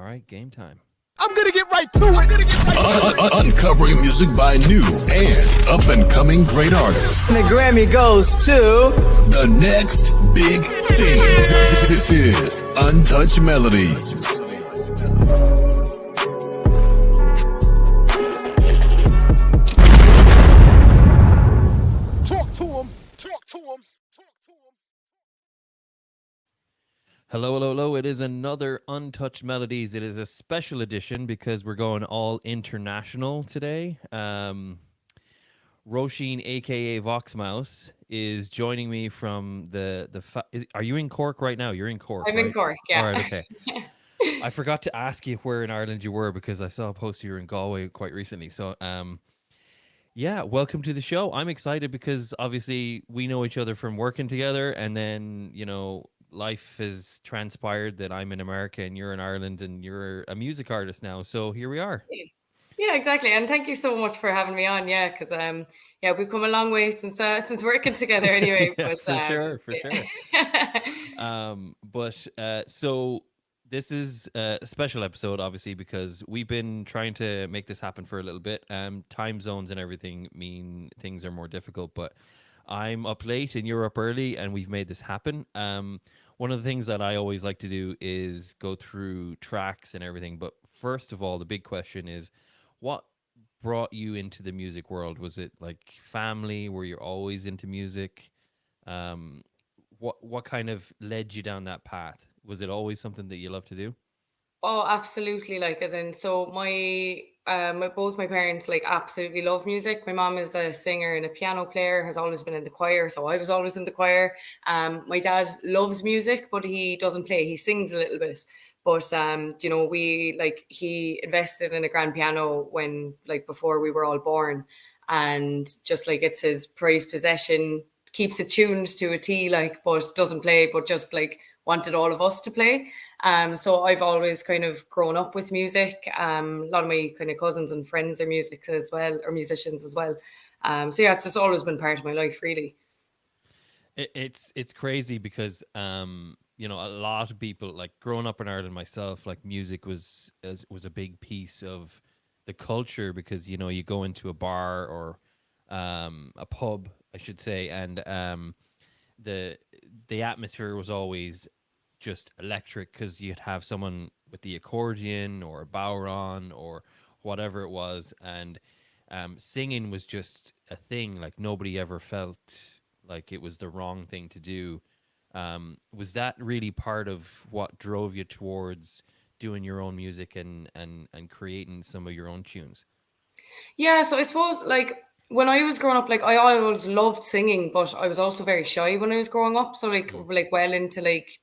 right, game time. I'm gonna get right to it. Uncovering music by new and up-and-coming great artists. The Grammy goes to The next big thing. This is Untouched Melodies. Talk to him. Talk to him. Talk to him. Hello, hello, hello. It is another Untouched Melodies. It is a special edition because we're going all international today. Roisin, aka Voxmouse, is joining me from are you in Cork right now? You're in Cork. I'm right? in Cork, yeah. All right, okay. I forgot to ask you where in Ireland you were because I saw a post you were in Galway quite recently. So, yeah, welcome to the show. I'm excited because obviously we know each other from working together, and then life has transpired that I'm in America and you're in Ireland and you're a music artist now. So here we are. Yeah, exactly. And thank you so much for having me on. Yeah, because we've come a long way since working together anyway. Yeah, but for sure. So this is a special episode, obviously, because we've been trying to make this happen for a little bit. Time zones and everything mean things are more difficult, but I'm up late and you're up early, and we've made this happen. One of the things that I always like to do is go through tracks and everything. But first of all, the big question is, what brought you into the music world? Was it like family? Were you always into music? What kind of led you down that path? Was it always something that you love to do? Oh, absolutely. Like, as in, so both my parents like absolutely love music. My mom is a singer and a piano player, has always been in the choir, so I was always in the choir. My dad loves music, but he doesn't play. He sings a little bit. But he invested in a grand piano when before we were all born, and just like it's his prized possession, keeps it tuned to a T, but doesn't play, but just wanted all of us to play. So I've always kind of grown up with music. A lot of my kind of cousins and friends are musicians as well. So yeah, it's just always been part of my life, really. It's crazy because a lot of people, like growing up in Ireland myself, like music was a big piece of the culture, because you go into a bar or a pub, I should say, and the atmosphere was always just electric, because you'd have someone with the accordion or a bodhrán or whatever it was, and singing was just a thing. Like, nobody ever felt like it was the wrong thing to do. Was that really part of what drove you towards doing your own music and creating some of your own tunes? Yeah, so I suppose when I was growing up, I always loved singing, but I was also very shy when I was growing up. So well into late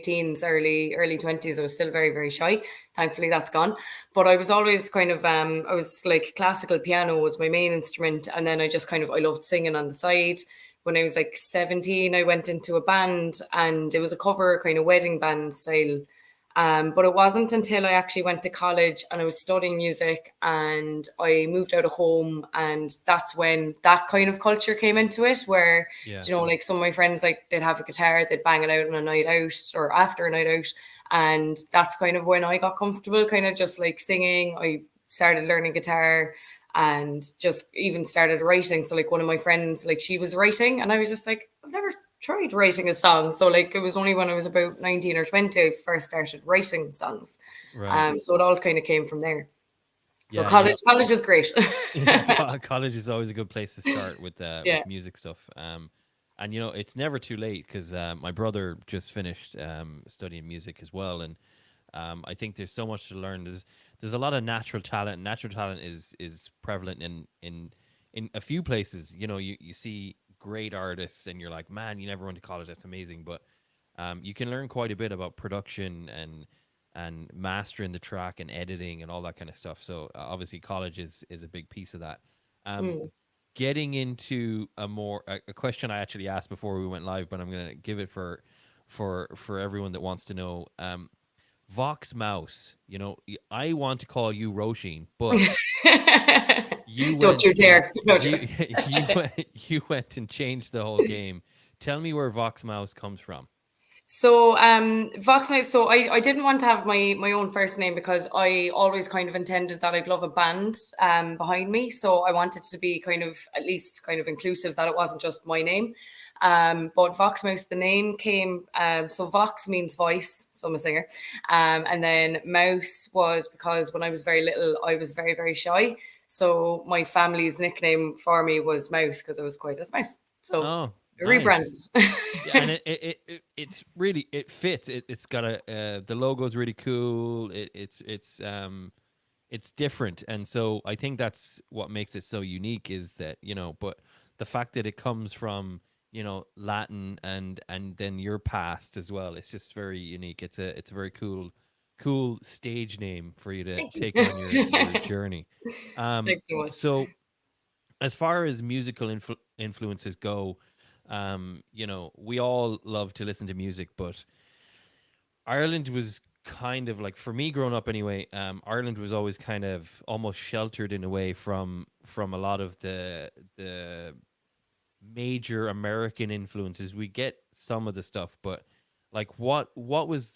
teens, early 20s, I was still very, very shy. Thankfully that's gone. But I was always kind of I was classical piano was my main instrument, and then I loved singing on the side. When I was 17, I went into a band, and it was a cover kind of wedding band style. But it wasn't until I actually went to college and I was studying music and I moved out of home, and that's when that kind of culture came into it, where, some of my friends, they'd have a guitar, they'd bang it out on a night out or after a night out. And that's kind of when I got comfortable, kind of just singing. I started learning guitar and just even started writing. So one of my friends, she was writing, and I was just I've never tried writing a song. So it was only when I was about 19 or 20 I first started writing songs. Right. So it all kind of came from there. So college is great. College is always a good place to start with music stuff. And it's never too late, because my brother just finished studying music as well, and I think there's so much to learn. There's a lot of natural talent. Natural talent is prevalent in a few places. You see great artists and you're like, man, you never went to college, that's amazing. But you can learn quite a bit about production and mastering the track and editing and all that kind of stuff. So obviously college is a big piece of that. Getting into a question I actually asked before we went live, but I'm going to give it for everyone that wants to know. Voxmouse, I want to call you Roisin, but Don't you dare. You went and changed the whole game. Tell me where Voxmouse comes from. So Voxmouse, so I didn't want to have my own first name because I always kind of intended that I'd love a band behind me. So I wanted to be kind of at least kind of inclusive, that it wasn't just my name. But Voxmouse, the name came, so Vox means voice, so I'm a singer. And then Mouse was because when I was very little, I was very, very shy. So my family's nickname for me was Mouse because I was quiet as a mouse. So rebranded. Yeah, and it's really, it fits. It's got the logo's really cool. It's different, and so I think that's what makes it so unique is that, you know, but the fact that it comes from, you know, Latin and then your past as well, it's just very unique. It's a very cool stage name for you to take on your journey. Thanks so much. So as far as musical influences go, you know, we all love to listen to music, but Ireland was kind of like, for me growing up anyway, Ireland was always kind of almost sheltered in a way from a lot of the major American influences. We get some of the stuff, but like what was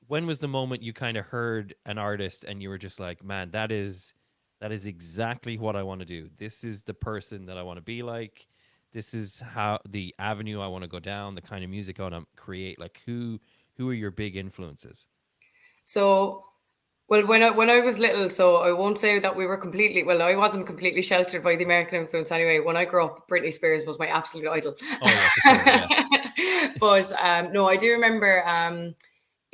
when was the moment you kind of heard an artist and you were just like, man, that is exactly what I want to do. This is the person that I want to be like. This is how the avenue I want to go down, the kind of music I want to create. Like who are your big influences? So, well, when I was little, so I won't say that we were completely, well, I wasn't completely sheltered by the American influence anyway. When I grew up, Britney Spears was my absolute idol. Oh, yeah, for sure, yeah. But no, I do remember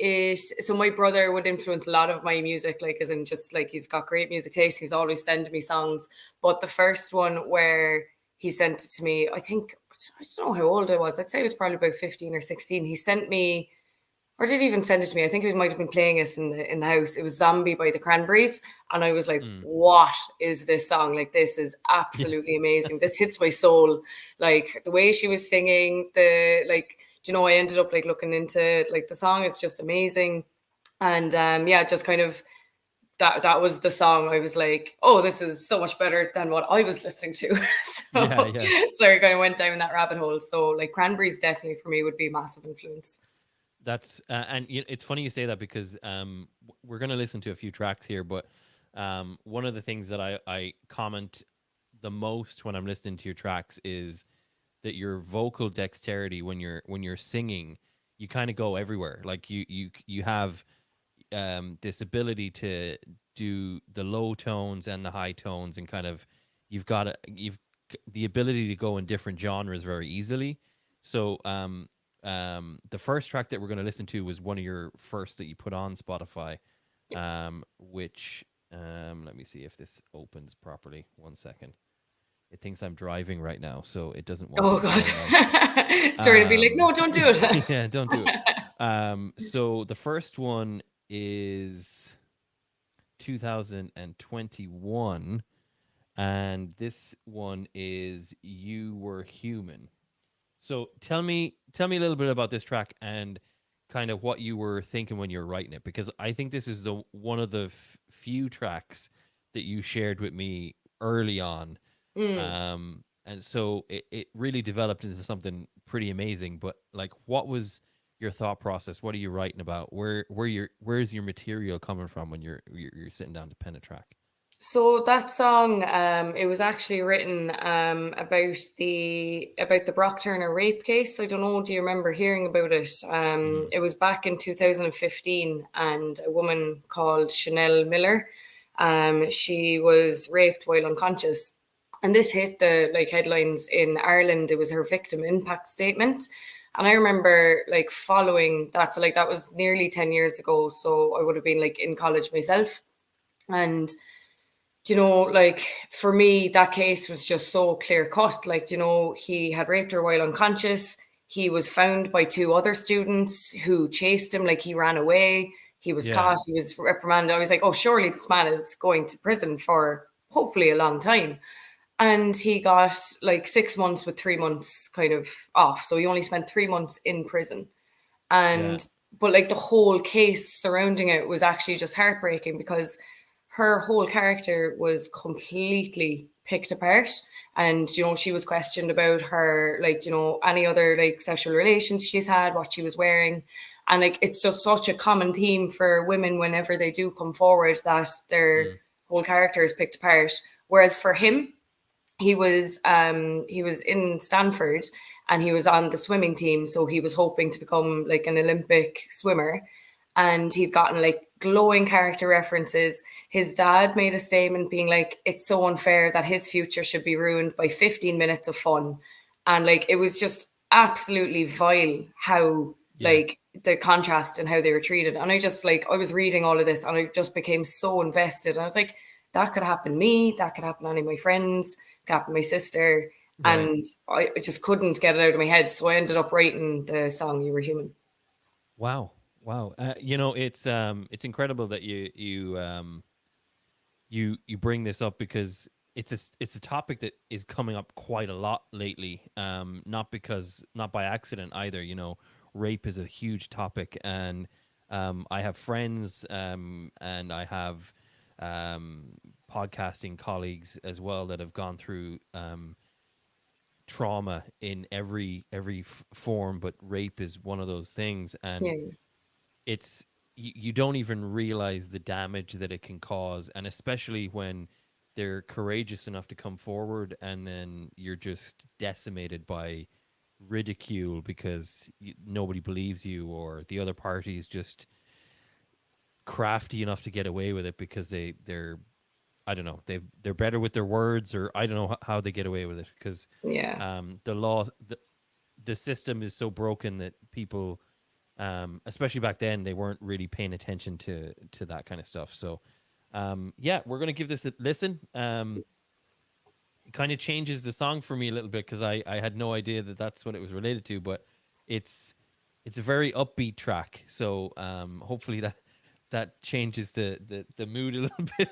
so my brother would influence a lot of my music, like as in just like he's got great music taste. He's always sending me songs. But the first one where he sent it to me, I think, I don't know how old I was. I'd say it was probably about 15 or 16. He sent me, or did he even send it to me? I think he might have been playing it in the house. It was Zombie by the Cranberries. And I was like, what is this song? Like, this is absolutely amazing. This hits my soul. Like the way she was singing, you know, I ended up like looking into like the song. It's just amazing. And yeah, just kind of that was the song. I was like, oh, this is so much better than what I was listening to. So I kind of went down that rabbit hole. So like Cranberries definitely for me would be a massive influence. That's and it's funny you say that because we're going to listen to a few tracks here, but one of the things that I comment the most when I'm listening to your tracks is that your vocal dexterity when you're singing, you kind of go everywhere. Like you have this ability to do the low tones and the high tones, and kind of you've the ability to go in different genres very easily. So the first track that we're going to listen to was one of your first that you put on Spotify, which let me see if this opens properly. 1 second. It thinks I'm driving right now, so it doesn't want. Oh God! Sorry to be like, no, don't do it. Yeah, don't do it. So the first one is 2021, and this one is "You Were Human." So tell me a little bit about this track and kind of what you were thinking when you were writing it, because I think this is one of the few tracks that you shared with me early on. And so it really developed into something pretty amazing. But like, what was your thought process? What are you writing about? Where's your material coming from when you're sitting down to pen a track? So that song, it was actually written about the Brock Turner rape case. I don't know, do you remember hearing about it? It was back in 2015, and a woman called Chanel Miller, she was raped while unconscious. And this hit the like headlines in Ireland. It was her victim impact statement. And I remember like following that. So like that was nearly 10 years ago. So I would have been like in college myself. And, you know, like for me, that case was just so clear cut. Like, you know, he had raped her while unconscious. He was found by 2 other students who chased him. Like he ran away. He was caught. He was reprimanded. I was like, oh, surely this man is going to prison for hopefully a long time. And he got like 6 months with 3 months kind of off. So he only spent 3 months in prison. And, but like the whole case surrounding it was actually just heartbreaking because her whole character was completely picked apart. And, you know, she was questioned about her, like, you know, any other like sexual relations she's had, what she was wearing. And like, it's just such a common theme for women whenever they do come forward, that their whole character is picked apart. Whereas for him, he was in Stanford and he was on the swimming team. So he was hoping to become like an Olympic swimmer. And he'd gotten like glowing character references. His dad made a statement being like, it's so unfair that his future should be ruined by 15 minutes of fun. And like, it was just absolutely vile how like the contrast and how they were treated. And I just like, I was reading all of this and I just became so invested. And I was like, that could happen to me. That could happen to any of my friends, could happen to my sister. Right. And I just couldn't get it out of my head. So I ended up writing the song "You Were Human." Wow. You know, it's incredible that you bring this up, because it's a topic that is coming up quite a lot lately. Not by accident either. You know, rape is a huge topic, and I have friends and I have podcasting colleagues as well that have gone through trauma in every form, but rape is one of those things. And it's you don't even realize the damage that it can cause, and especially when they're courageous enough to come forward, and then you're just decimated by ridicule because nobody believes you, or the other party is just crafty enough to get away with it because they're I don't know, they're better with their words, or I don't know how they get away with it, because the law, the system is so broken that people, especially back then, they weren't really paying attention to that kind of stuff. So we're gonna give this a listen. It kind of changes the song for me a little bit, because I had no idea that that's what it was related to, but it's a very upbeat track. So hopefully that changes the mood a little bit,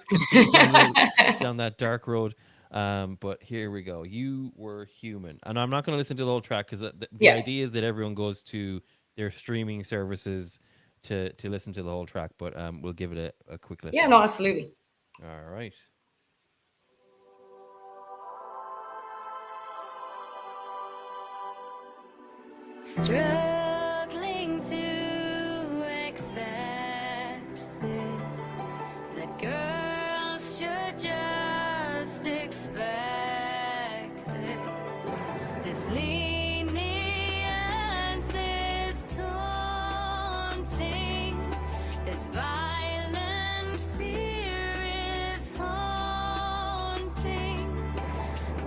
down that dark road. But here we go. You Were Human. And I'm not going to listen to the whole track, because the idea is that everyone goes to their streaming services to listen to the whole track. But we'll give it a quick listen. Yeah, no, absolutely. All right. Struggling to accept this, that girls should just expect it. This lenience is taunting, this violent fear is haunting.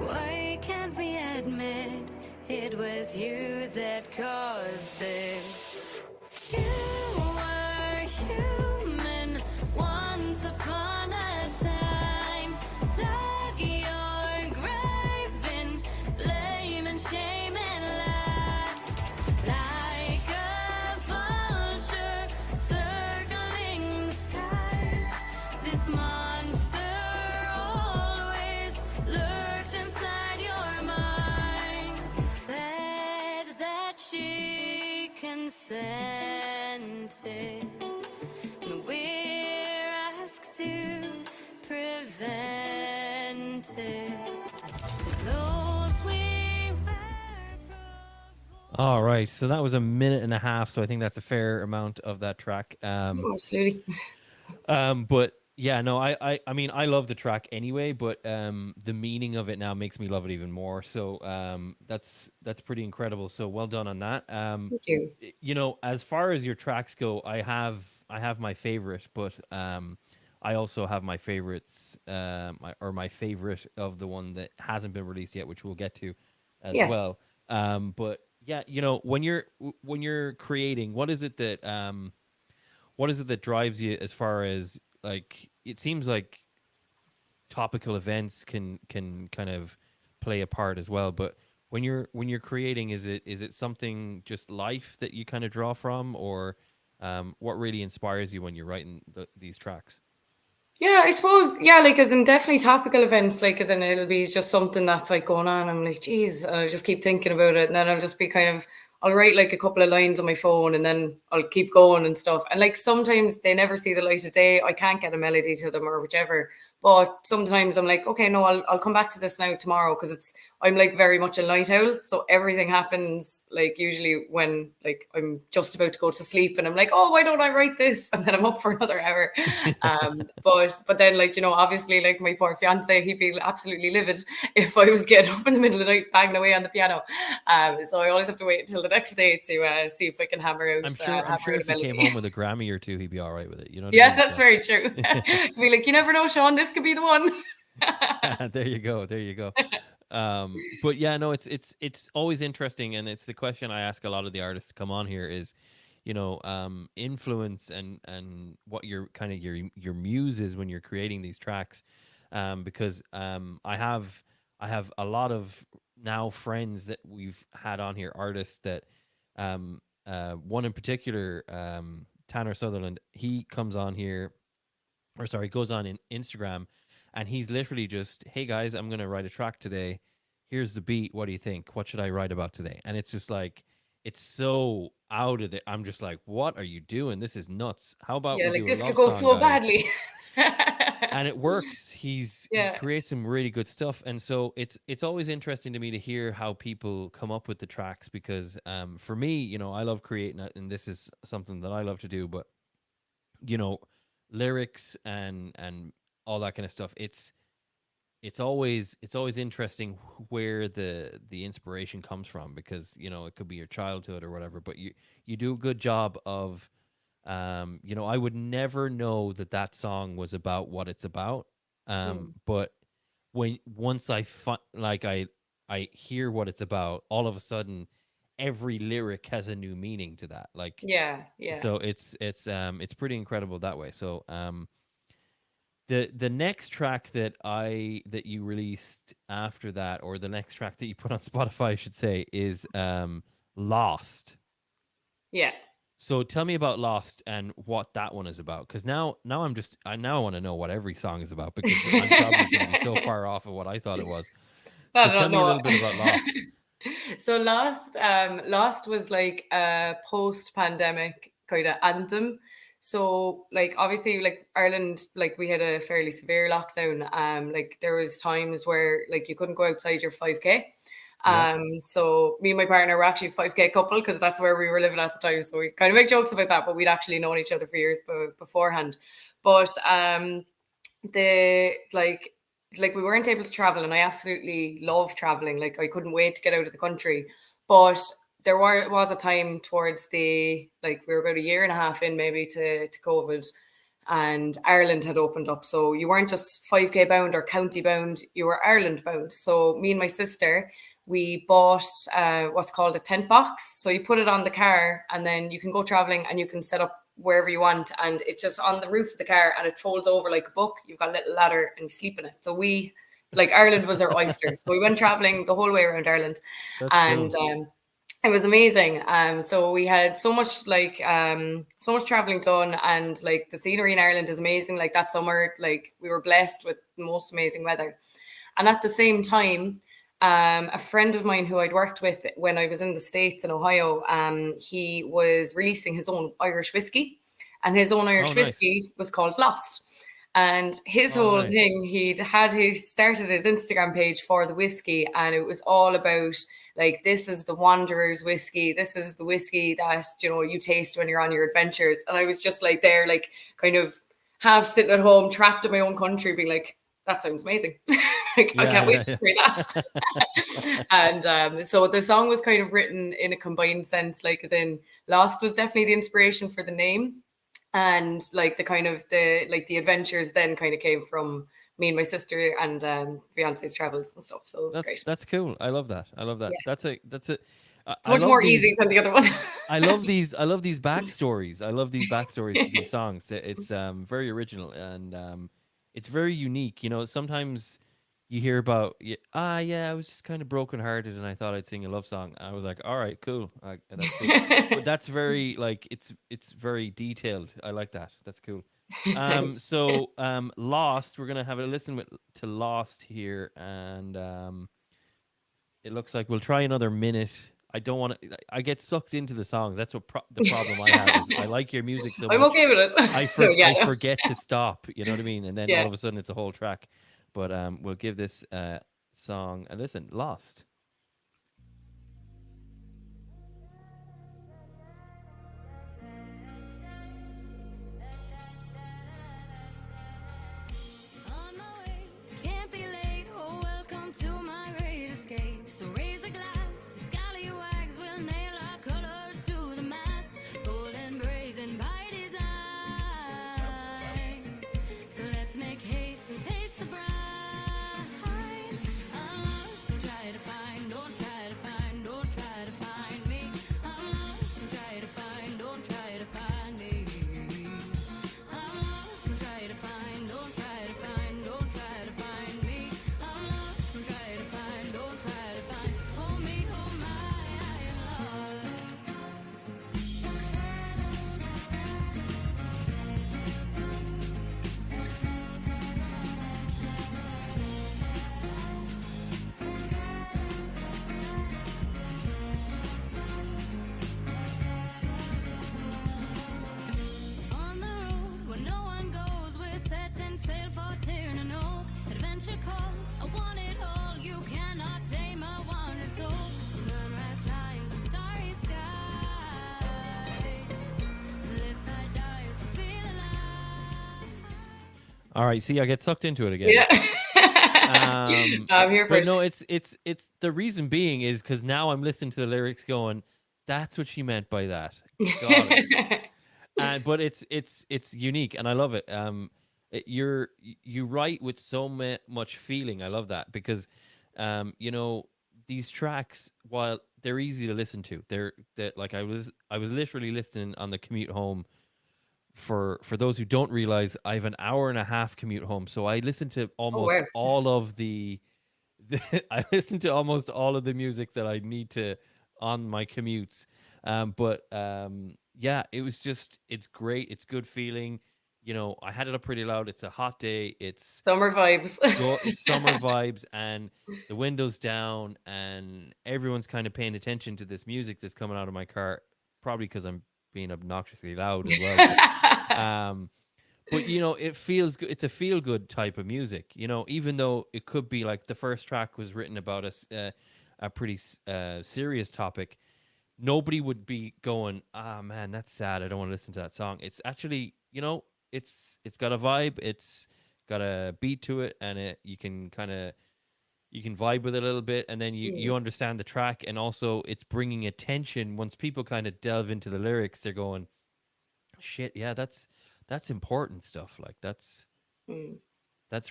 Why can't we admit it was you that caused this? You were human once upon a time. Dug your grave in blame and shame and lies. Like a vulture circling the skies, this monster always lurked inside your mind. Said that she consented, and we're asked to prevent it. Those we were. All right. So that was a minute and a half. So I think that's a fair amount of that track. Absolutely. But yeah, no, I mean, I love the track anyway, but the meaning of it now makes me love it even more. So that's pretty incredible. So well done on that. Thank you. You know, as far as your tracks go, I have my favorite, but I also have my favorites, my favorite of the one that hasn't been released yet, which we'll get to as well. But yeah, you know, when you're creating, what is it that drives you, as far as, like, it seems like topical events can kind of play a part as well, but when you're creating, is it something just life that you kind of draw from, or what really inspires you when you're writing these tracks? Yeah, I suppose, like, as in definitely topical events, like, as in it'll be just something that's like going on. I'm like, geez, and I just keep thinking about it, and then I'll just be I'll write like a couple of lines on my phone, and then I'll keep going and stuff. And like sometimes they never see the light of day. I can't get a melody to them or whichever, But sometimes I'm like, okay, no, I'll come back to this now tomorrow, because I'm like very much a night owl. So everything happens like usually when like I'm just about to go to sleep, and I'm like, oh, why don't I write this? And then I'm up for another hour. But then, like, obviously, like my poor fiance, he'd be absolutely livid if I was getting up in the middle of the night banging away on the piano. So I always have to wait until the next day to see if I can hammer out. I'm sure if he came home with a Grammy or two, he'd be all right with it. You know what Yeah, I mean? that's very true. Be like, you never know, Sean, this could be the one. There you go. There you go. But yeah, no, it's always interesting, and it's the question I ask a lot of the artists to come on here is, influence and what your kind of your muse is when you're creating these tracks, because I have a lot of now friends that we've had on here, artists that one in particular, Tanner Sutherland, he comes on here, or sorry, goes on in Instagram, and he's literally just, hey guys, I'm gonna write a track today. Here's the beat. What do you think? What should I write about today? And it's just like, it's so out of it. I'm just like, what are you doing? This is nuts. How about Yeah, we like do a this could love go song, so guys? badly. And it works. He Yeah. creates some really good stuff, and so it's always interesting to me to hear how people come up with the tracks, because for me, I love creating it, and this is something that I love to do. But lyrics and all that kind of stuff, it's always interesting where the inspiration comes from, because it could be your childhood or whatever, but you do a good job of I would never know that song was about what it's about, but once I hear what it's about, all of a sudden every lyric has a new meaning to that, like, Yeah. so it's pretty incredible that way. So the next track that you released after that, or the next track that you put on Spotify, I should say, is Lost. Yeah. So tell me about Lost and what that one is about, because now I want to know what every song is about, because I'm probably going to be so far off of what I thought it was. So tell me a little bit about Lost. So Lost was like a post-pandemic kind of anthem. So like obviously like Ireland, like we had a fairly severe lockdown. Like there was times where like you couldn't go outside your 5K. So me and my partner were actually a 5K couple, because that's where we were living at the time. So we kind of make jokes about that, but we'd actually known each other for years beforehand. But the like we weren't able to travel, and I absolutely love traveling. Like I couldn't wait to get out of the country. But there was a time towards we were about a year and a half in maybe to COVID, and Ireland had opened up. So you weren't just 5K bound or county bound, you were Ireland bound. So me and my sister, we bought what's called a tent box. So you put it on the car, and then you can go traveling and you can set up wherever you want, and it's just on the roof of the car, and it folds over like a book. You've got a little ladder and you sleep in it. So we, like, Ireland was our oyster. So we went traveling the whole way around Ireland. That's and cool. It was amazing. So we had so much traveling done, and like the scenery in Ireland is amazing. Like that summer, like we were blessed with the most amazing weather. And at the same time, a friend of mine who I'd worked with when I was in the States in Ohio, he was releasing his own Irish whiskey, and his own Irish whiskey was called Lost. And his whole thing, he started his Instagram page for the whiskey, and it was all about like, this is the wanderer's whiskey. This is the whiskey that, you taste when you're on your adventures. And I was just like there, like kind of half sitting at home, trapped in my own country, being like, that sounds amazing. I can't wait to hear that. And so the song was kind of written in a combined sense, like as in Lost was definitely the inspiration for the name. And like the kind of the adventures then kind of came from me and my sister and fiance's travels and stuff. So it's great. That's cool. I love that. Yeah. That's it. It's much more easy than the other one. I love these backstories. I love these backstories to these songs. It's very original, and it's very unique. Sometimes you hear about, I was just kind of brokenhearted and I thought I'd sing a love song. I was like, all right, cool. That's cool. But that's very it's very detailed. I like that. That's cool. So Lost, we're gonna have a listen to Lost here, and it looks like we'll try another minute I don't want to. I get sucked into the songs. That's what the problem I have is I like your music so I'm much. okay with it. No, I yeah, forget to stop. You know what I mean? And then all yeah. of a sudden it's a whole track. But we'll give this song a listen. Lost. On my way, can't be late. Oh, welcome to my great escape. So raise a glass, scallywags will nail our colors to the mast. Bold and brazen by design. So let's make haste and taste the brine. I'm lost, don't try to find, don't try to find, don't try to find me. I'm lost, don't try to find, don't try to find me. I'm lost, don't try to find, don't try to find, don't try to find me. I'm lost, don't try to find, don't try to find. Oh me, oh my, I am lost. On the road where no one goes, we're setting sail for Tirnanoke. Adventure calls, I want it all. You cannot tame my wandered soul. Sunrise climbs the starry sky. Lives I die to feel alive. All right. See, I get sucked into it again. Yeah. I'm here for But it. no, it's the reason being is because now I'm listening to the lyrics, going, "That's what she meant by that." Got it. But it's unique, and I love it. You write with so much feeling. I love that because, you know, these tracks, while they're easy to listen to, they're like I was literally listening on the commute home. For those who don't realize, I have an hour and a half commute home, so I listen to almost wow. all of I listen to almost all of the music that I need to on my commutes. Yeah, it's great. It's good feeling. You know, I had it up pretty loud. It's a hot day. It's Summer vibes. it's summer vibes, and the windows down, and everyone's kind of paying attention to this music that's coming out of my car. Probably because I'm being obnoxiously loud as well. But you know, it feels good. It's a feel good type of music. You know, even though it could be like the first track was written about a pretty serious topic, nobody would be going, "Ah, man, that's sad. I don't want to listen to that song." It's actually, you know, it's got a vibe. It's got a beat to it, and you can vibe with it a little bit, and then you understand the track, and also it's bringing attention. Once people kind of delve into the lyrics, they're going, "Shit, yeah, that's important stuff. Like that's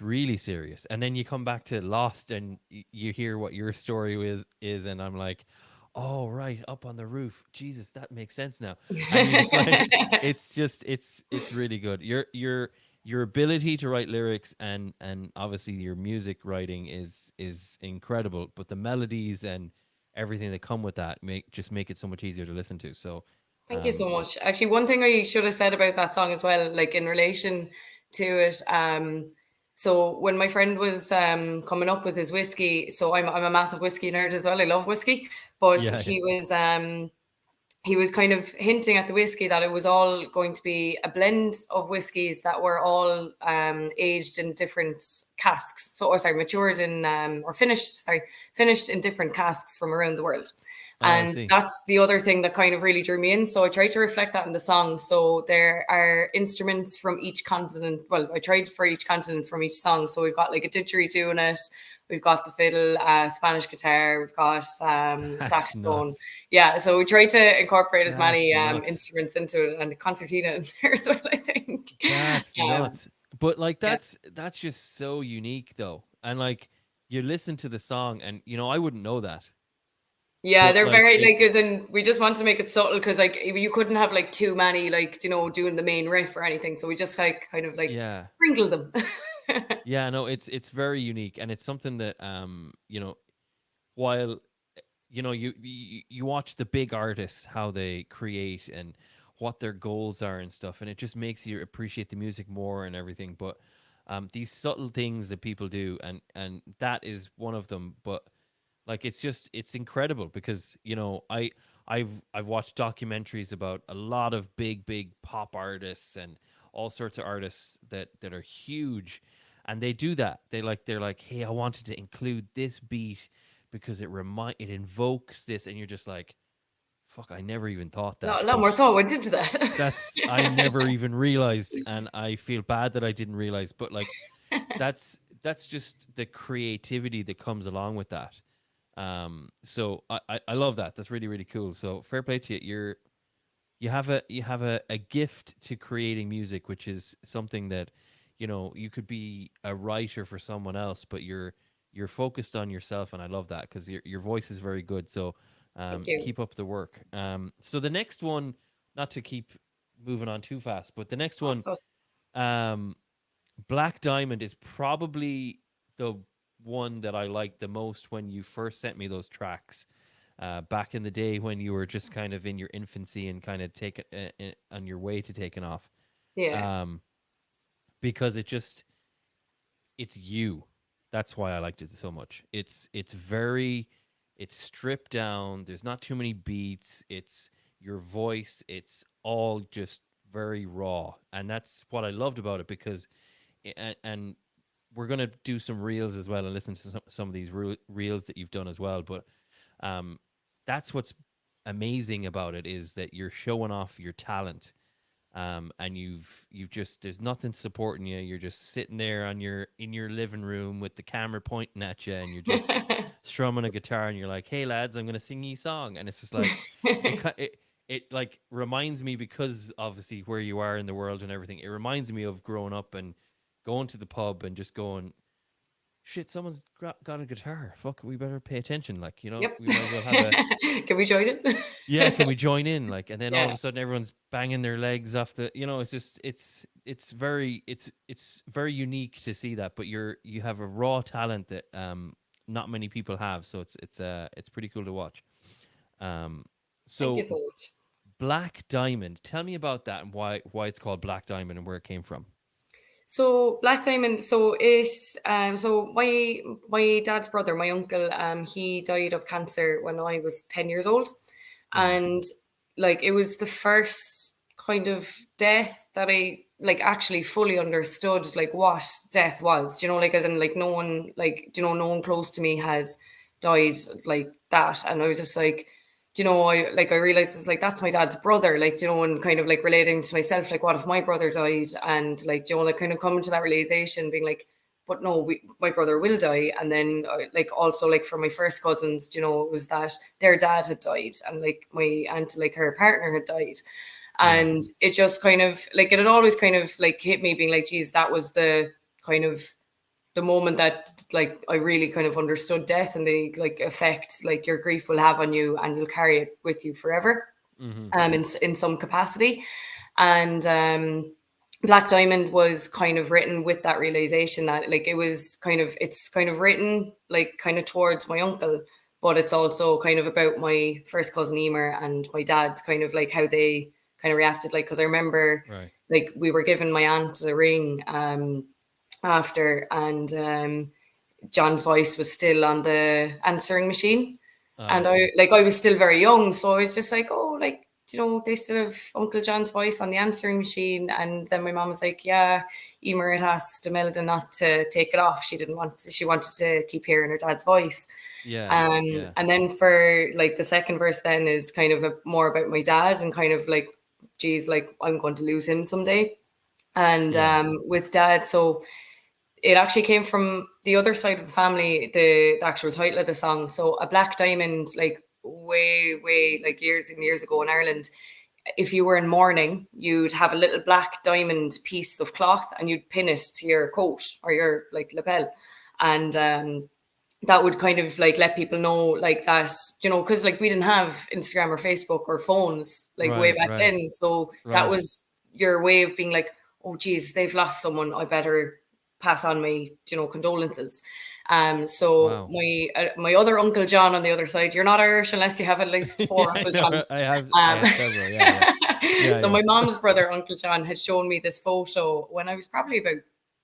really serious." And then you come back to Lost, and you hear what your story is, and I'm like, "Oh, right, up on the roof. Jesus, that makes sense now." And you're just like, it's really good. Your ability to write lyrics and obviously your music writing is incredible, but the melodies and everything that come with that make it so much easier to listen to. So Thank you so much. Actually, one thing I should have said about that song as well, like in relation to it, so when my friend was coming up with his whiskey, so I'm a massive whiskey nerd as well. I love whiskey, but Yeah, he was kind of hinting at the whiskey that it was all going to be a blend of whiskeys that were all aged in different casks. So, matured in or finished in different casks from around the world. I And see. that's the other thing that kind of really drew me in. So I tried to reflect that in the song. So there are instruments from each continent. Well, I tried for each continent from each song. So we've got like a didgeridoo in it. We've got the fiddle, Spanish guitar. We've got saxophone. nuts. Yeah, so we tried to incorporate as That's many nuts. instruments into it, and the concertina in there as well, I think. That's nuts. But like yeah. that's just so unique though. And like you listen to the song, and you know, I wouldn't know that. Yeah, But they're like very like, it's as in, we just wanted to make it subtle because like you couldn't have like too many like doing the main riff or anything. So we just like kind of like yeah. sprinkle them. Yeah, no, it's very unique, and it's something that you know, while you know you watch the big artists how they create and what their goals are and stuff, and it just makes you appreciate the music more and everything. But these subtle things that people do, and that is one of them. But Like it's incredible because I've watched documentaries about a lot of big pop artists and all sorts of artists that are huge, and they do that. They're like, hey, I wanted to include this beat because it invokes this, and you're just like, fuck, I never even thought that. A lot more thought went into that. I never even realized, and I feel bad that I didn't realize. But like, that's just the creativity that comes along with that. So I love that. That's really, really cool. So fair play to you. You have a gift to creating music, which is something that, you could be a writer for someone else, but you're focused on yourself, and I love that because your voice is very good. So Thank you. keep up the work. So the next one, not to keep moving on too fast, but the next one, Black Diamond, is probably the one that I liked the most when you first sent me those tracks. Back in the day when you were just kind of in your infancy and kind of on your way to taking off. Yeah. Because it's you. That's why I liked it so much. It's stripped down. There's not too many beats. It's your voice. It's all just very raw. And that's what I loved about it because, and we're going to do some reels as well and listen to some of these reels that you've done as well. But that's what's amazing about it, is that you're showing off your talent, and you've just, there's nothing supporting you. You're just sitting there in your living room with the camera pointing at you, and you're just strumming a guitar, and you're like, "Hey lads, I'm gonna sing you a song," and it's just like it like reminds me, because obviously where you are in the world and everything, it reminds me of growing up and going to the pub and just going, shit, someone's got a guitar. Fuck, we better pay attention. Like, Yep. we might as well have a. Can we join it? Yeah, can we join in? Like, and then all of Yeah. a sudden everyone's banging their legs off the. It's just it's very unique to see that. But you have a raw talent that not many people have. So it's pretty cool to watch. Thank So you so much. Black Diamond, tell me about that and why it's called Black Diamond and where it came from. So Black Diamond, so my dad's brother, my uncle, he died of cancer when I was 10 years old. And like, it was the first kind of death that I like actually fully understood like what death was. Do you know, like, as in like no one, like, do you know, no one close to me had died like that. And I was just like, do you know, I realized it's like, that's my dad's brother, like, do you know, and kind of like relating to myself, like, what if my brother died? And like, do you know, like kind of coming to that realization, being like, but no, my brother will die. And then like also like for my first cousins, do you know, it was that their dad had died, and like my aunt, like her partner had died. And it just kind of like, it had always kind of like hit me, being like, geez, that was the kind of the moment that like I really kind of understood death and the like effect like your grief will have on you, and you'll carry it with you forever, in some capacity. And Black Diamond was kind of written with that realization that like it's kind of written like kind of towards my uncle, but it's also kind of about my first cousin Emer and my dad, kind of like how they kind of reacted. Like, because I remember like we were giving my aunt a ring after, and John's voice was still on the answering machine, and I was still very young, so I was just like, oh, like, you know, they still have Uncle John's voice on the answering machine. And then my mom was like, yeah, Emer had asked Imelda not to take it off. She wanted to keep hearing her dad's voice. And then for like the second verse then is kind of more about my dad, and kind of like, geez, like I'm going to lose him someday. And with dad, so it actually came from the other side of the family, the actual title of the song. So a black diamond, like way like years and years ago in Ireland, if you were in mourning, you'd have a little black diamond piece of cloth and you'd pin it to your coat or your like lapel. And that would kind of like let people know like that, you know, because like we didn't have Instagram or Facebook or phones like way back then. So that was your way of being like, oh geez, they've lost someone, I better pass on my, you know, condolences. My other Uncle John on the other side, you're not Irish unless you have at least four Uncle Johns. I have several. So my mom's brother, Uncle John, had shown me this photo when I was probably about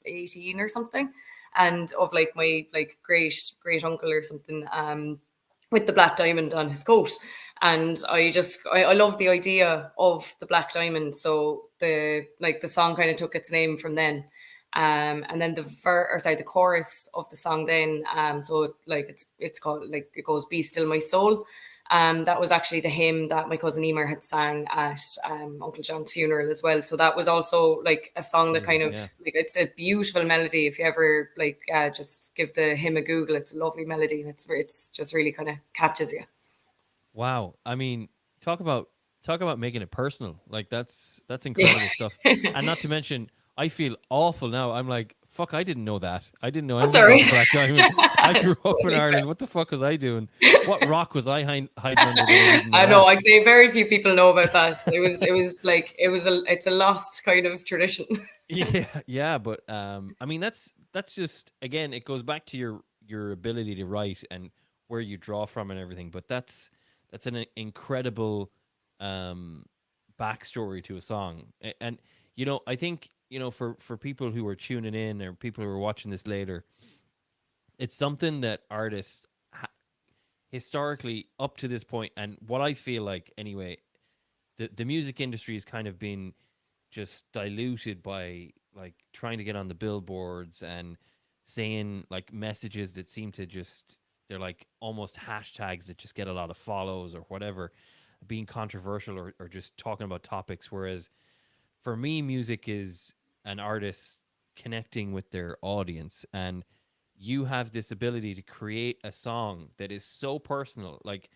18 or something, and of like my like great uncle or something. with the black diamond on his coat. And I love the idea of the black diamond. So the song kind of took its name from then. And then the chorus of the song then, so like it's called, like, it goes, "Be Still My Soul." That was actually the hymn that my cousin Emer had sang at Uncle John's funeral as well. So that was also like a song that kind of like, it's a beautiful melody. If you ever like just give the hymn a Google, it's a lovely melody, and it's just really kind of catches you. Wow. I mean, talk about making it personal. Like that's incredible stuff. And not to mention, I feel awful now. I'm like, fuck, I didn't know that. I didn't know anything about Black Diamond. I grew up in Ireland. What the fuck was I doing? What rock was I hiding under? I know. I'd say very few people know about that. It's a lost kind of tradition. Yeah. But I mean, that's just, again, it goes back to your ability to write and where you draw from and everything. But that's an incredible backstory to a song. And I think, for people who are tuning in or people who are watching this later, it's something that artists historically up to this point, and what I feel like anyway, the music industry has kind of been just diluted by like trying to get on the billboards and saying like messages that seem to just, they're like almost hashtags that just get a lot of follows or whatever, being controversial or just talking about topics. Whereas for me, music is an artist connecting with their audience, and you have this ability to create a song that is so personal. Like,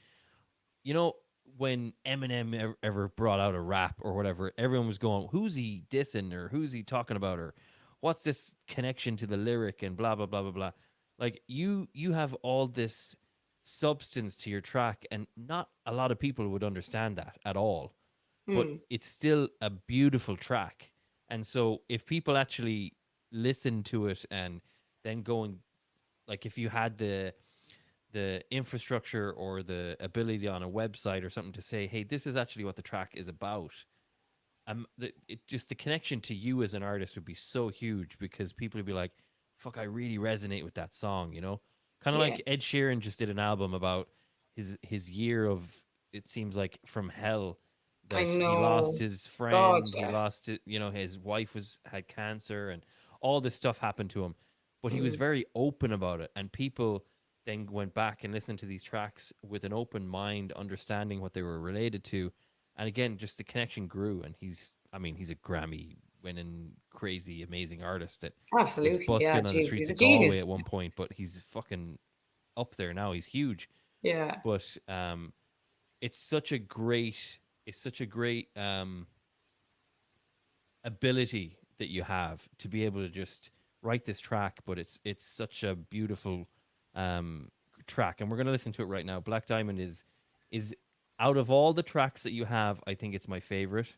when Eminem ever brought out a rap or whatever, everyone was going, who's he dissing, or who's he talking about, or what's this connection to the lyric, and blah, blah, blah, blah, blah. Like, you have all this substance to your track, and not a lot of people would understand that at all. But it's still a beautiful track. And so if people actually listen to it and then go and, like, if you had the infrastructure or the ability on a website or something to say, hey, this is actually what the track is about, just the connection to you as an artist would be so huge, because people would be like, fuck, I really resonate with that song, kind of like Ed Sheeran just did an album about his year of, it seems like, from hell, that he lost his friend, he lost it, his wife had cancer, and all this stuff happened to him, but he was very open about it, and people then went back and listened to these tracks with an open mind, understanding what they were related to, and again, just the connection grew. And he's a Grammy-winning, crazy, amazing artist that absolutely was busking on the streets of Galway at one point, but he's fucking up there now. He's huge. Yeah. But it's such a great ability that you have to be able to just write this track, but it's such a beautiful track, and we're going to listen to it right now. Black Diamond is out of all the tracks that you have, I think it's my favorite,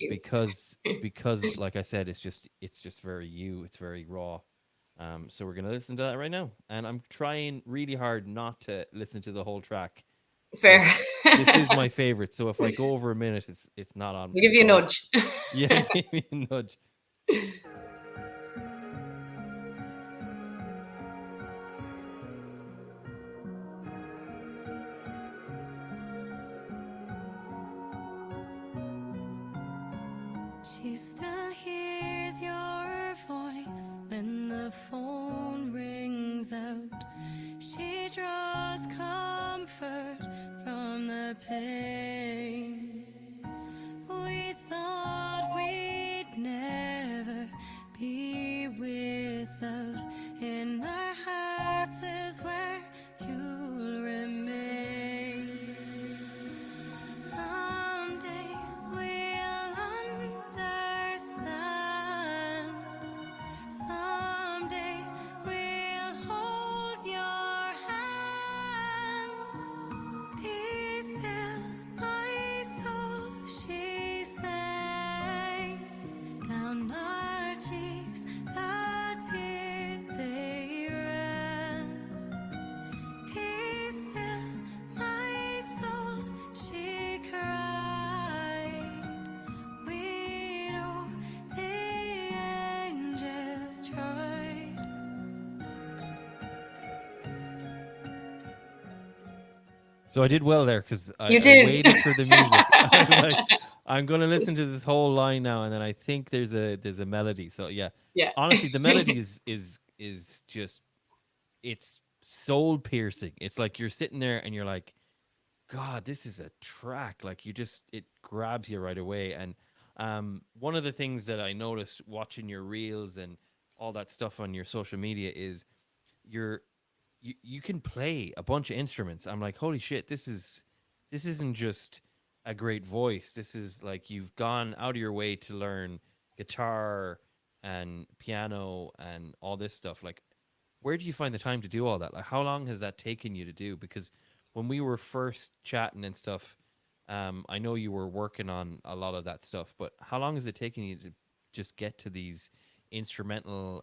because like I said, it's just very it's very raw. So we're going to listen to that right now, and I'm trying really hard not to listen to the whole track. Fair. This is my favorite, so if I go over a minute, it's not on. We'll give you a nudge. Yeah, give me a nudge. She still hears your voice when the phone rings out. She draws comfort from the pain. We thought we'd never be without. In our hearts is where you'll remain. Someday we'll understand. Someday we'll hold your hand. Be still, So I did well there because You I did. waited for the music. I was like, I'm gonna listen to this whole line now, and then I think there's a melody. So yeah, Yeah. honestly, the melody is just, it's soul piercing. It's like you're sitting there and you're like, God, this is a track. Like it grabs you right away. And one of the things that I noticed watching your reels and all that stuff on your social media is you're you can play a bunch of instruments. I'm like, holy shit, this isn't just a great voice. This is like you've gone out of your way to learn guitar and piano and all this stuff. Like, where do you find the time to do all that? Like, how long has that taken you to do? Because when we were first chatting and stuff, I know you were working on a lot of that stuff, but how long has it taken you to just get to these instrumental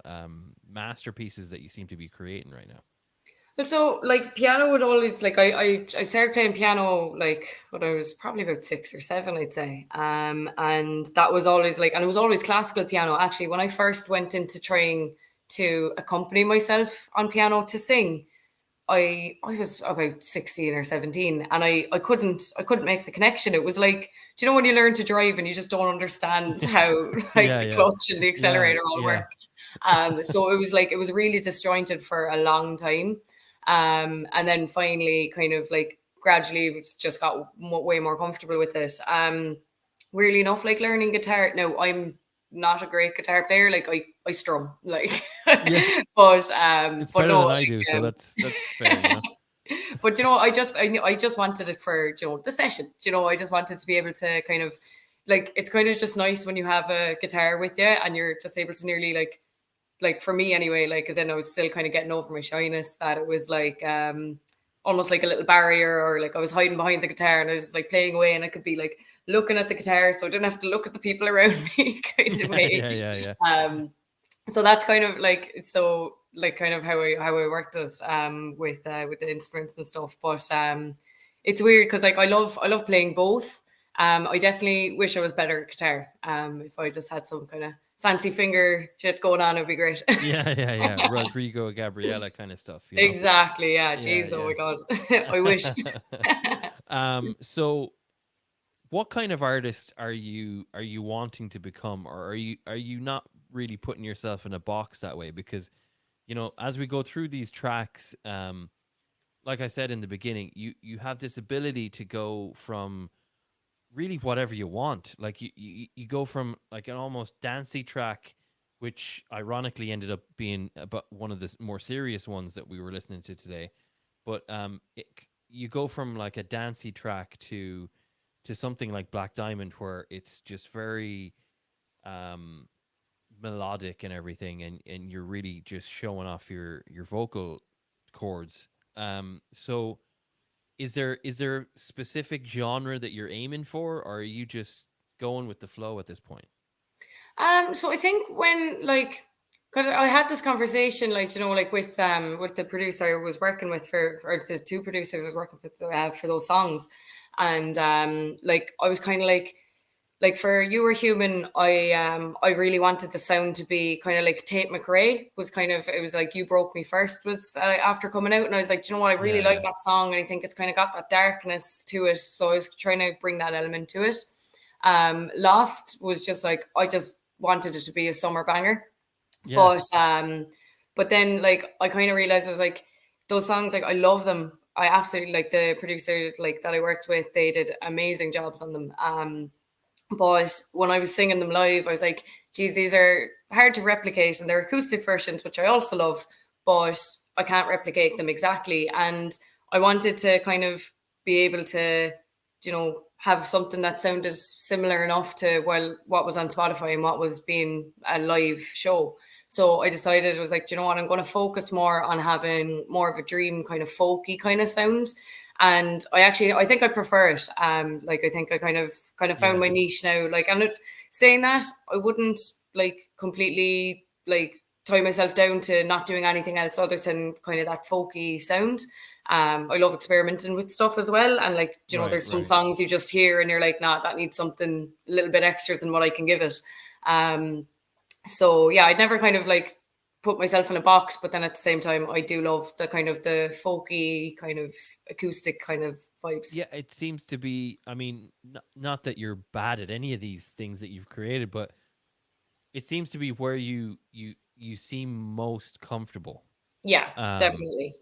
masterpieces that you seem to be creating right now? So like piano would always like I started playing piano like when I was probably about 6 or 7, I'd say. And that was always like, and it was always classical piano. Actually, when I first went into trying to accompany myself on piano to sing, I was about 16 or 17, and I couldn't make the connection. It was like, do you know when you learn to drive and you just don't understand how like the clutch and the accelerator all work? So it was like, it was really disjointed for a long time. And then finally kind of like gradually just got way more comfortable with it. Weirdly enough, like learning guitar, no, I'm not a great guitar player. Like I strum, like, Yeah. but It's but better no, than I like, do, so that's fair. You know? but you know, I just wanted it for, you know, the session. You know, I just wanted to be able to kind of like, it's kind of just nice when you have a guitar with you and you're just able to nearly like for me anyway, like, because then I was still kind of getting over my shyness, that it was like almost like a little barrier, or like I was hiding behind the guitar and I was like playing away and I could be like looking at the guitar, so I didn't have to look at the people around me kind of way. Yeah. So that's kind of like, so like kind of how I worked it with the instruments and stuff. But it's weird because like I love playing both. I definitely wish I was better at guitar. If I just had some kind of fancy finger shit going on, it'd be great. Yeah. Rodrigo, Gabriela kind of stuff. You know? Exactly. Yeah. Jeez. Yeah. Oh my God. I wish. So what kind of artist are you wanting to become, or are you not really putting yourself in a box that way? Because, you know, as we go through these tracks, like I said in the beginning, you have this ability to go from really whatever you want. Like you go from like an almost dancey track, which ironically ended up being about one of the more serious ones that we were listening to today. But you go from like a dancey track to something like Black Diamond, where it's just very melodic and everything, and you're really just showing off your vocal cords. So is there a specific genre that you're aiming for, or are you just going with the flow at this point? So I think when like, because I had this conversation, like, you know, like with the producer I was working with for the two producers I was working with for those songs, and like I was kind of like for You Were Human, I really wanted the sound to be kind of like Tate McRae was kind of, it was like You Broke Me First was after coming out, and I was like, do you know what, I really like that song, and I think it's kind of got that darkness to it, so I was trying to bring that element to it. Lost was just like, I just wanted it to be a summer banger. But then like I kind of realized, I was like, those songs, like I love them, I absolutely like the producers like that I worked with, they did amazing jobs on them. But when I was singing them live, I was like, geez, these are hard to replicate, and they're acoustic versions, which I also love, but I can't replicate them exactly. And I wanted to kind of be able to, you know, have something that sounded similar enough to what was on Spotify and what was being a live show. So I decided, I was like, do you know what, I'm going to focus more on having more of a dream kind of folky kind of sound. And I think I prefer it. Like I think I kind of found my niche now. Like, and saying that, I wouldn't like completely like tie myself down to not doing anything else other than kind of that folky sound. I love experimenting with stuff as well. And like, you know, there's some songs you just hear and you're like, nah, that needs something a little bit extra than what I can give it. So yeah, I'd never kind of like put myself in a box, but then at the same time, I do love the kind of the folky kind of acoustic kind of vibes. Yeah, it seems to be. I mean, not that you're bad at any of these things that you've created, but it seems to be where you seem most comfortable. Yeah, Um, definitely.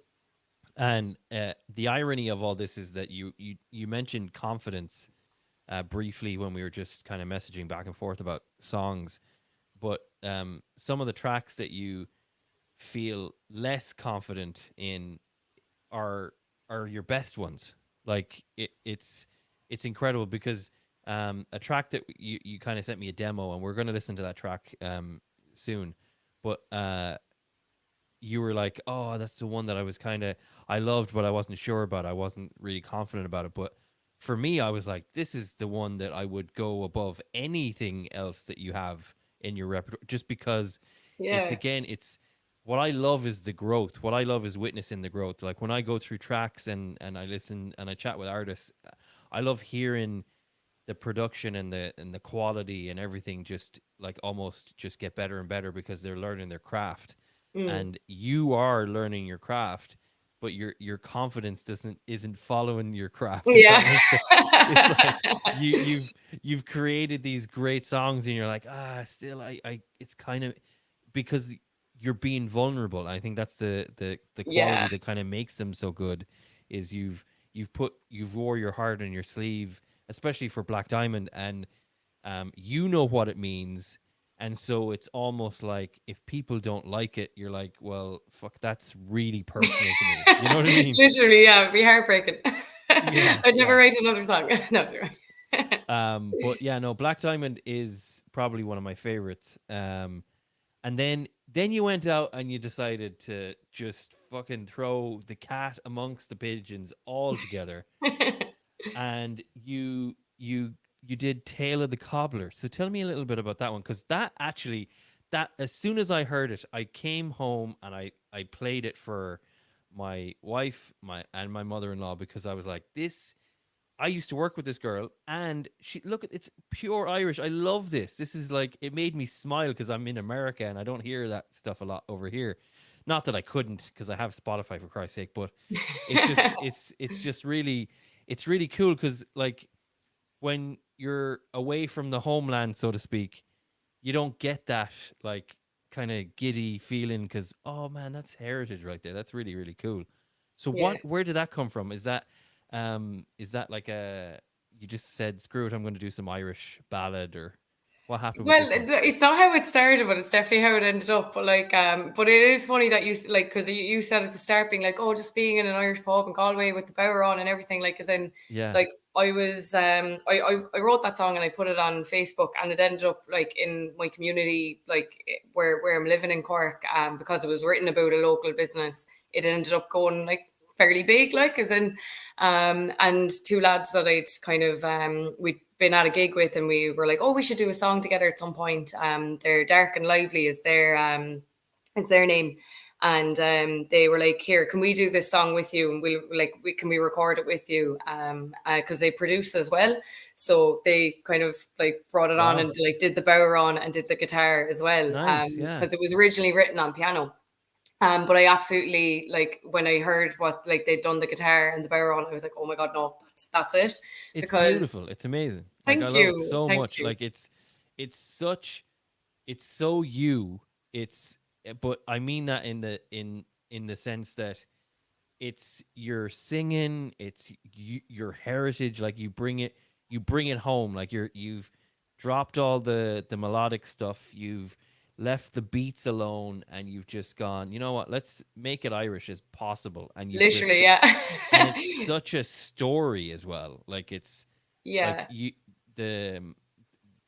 and the irony of all this is that you mentioned confidence briefly when we were just kind of messaging back and forth about songs, but some of the tracks that you feel less confident in are your best ones. Like it's incredible because a track that you kind of sent me a demo, and we're going to listen to that track soon, but you were like, oh, that's the one that I loved, but I wasn't sure about. I wasn't really confident about it. But for me, I was like, this is the one that I would go above anything else that you have in your repertoire, just because Yeah. it's what I love is the growth. What I love is witnessing the growth. Like when I go through tracks and I listen and I chat with artists, I love hearing the production and the quality and everything just like almost just get better and better because they're learning their craft. Mm. And you are learning your craft, but your confidence isn't following your craft, if that Yeah. makes sense. It's like you've created these great songs and you're like, still I it's kind of because you're being vulnerable. I think that's the quality Yeah. that kind of makes them so good is you've wore your heart on your sleeve, especially for Black Diamond, and you know what it means. And so it's almost like if people don't like it, you're like, well, fuck, that's really personal to me. You know what I mean? Literally, yeah, it'd be heartbreaking. Yeah, I'd never yeah. write another song. No, you're right. But yeah, no, Black Diamond is probably one of my favorites. And then you went out and you decided to just fucking throw the cat amongst the pigeons all together, and you did Tale of the Cobbler. So tell me a little bit about that one, because that actually, that as soon as I heard it, I came home and I played it for my wife, my mother-in-law, because I was like, this. I used to work with this girl, and she look at it's pure Irish. I love this. This is like it made me smile because I'm in America and I don't hear that stuff a lot over here. Not that I couldn't, because I have Spotify for Christ's sake, but it's just it's just really it's really cool because like when you're away from the homeland, so to speak, you don't get that like kind of giddy feeling because oh man, that's heritage right there. That's really really cool. So Yeah. where did that come from? Is that like a you just said screw it, I'm going to do some Irish ballad, or what happened with Well, this one? it's not how it started, but it's definitely how it ended up. But like, but it is funny that you like because you said at the start being like, oh, just being in an Irish pub in Galway with the bower on and everything. Like, as in, Yeah. like I was, I wrote that song and I put it on Facebook, and it ended up like in my community, like where I'm living in Cork, because it was written about a local business. It ended up going like fairly big, like as in, and two lads that I'd kind of we'd been at a gig with, and we were like, oh, we should do a song together at some point. They're Dark and Lively is their name. And they were like, here, can we do this song with you? And can we record it with you? Because they produce as well. So they kind of like brought it on Wow. and like did the bower on and did the guitar as well. Nice. Yeah. Because it was originally written on piano. But I absolutely like when I heard what like they'd done the guitar and the bower on, I was like, oh my god, no, that's it. It's Because beautiful. It's amazing. Like I thank love it you, so thank much. you. Like it's so you. It's but I mean that in the sense that it's your singing, it's your heritage, like you bring it home, like you've dropped all the melodic stuff, you've left the beats alone, and you've just gone, you know what, let's make it Irish as possible, and you've Literally, just yeah. and it's such a story as well, like it's like Yeah, the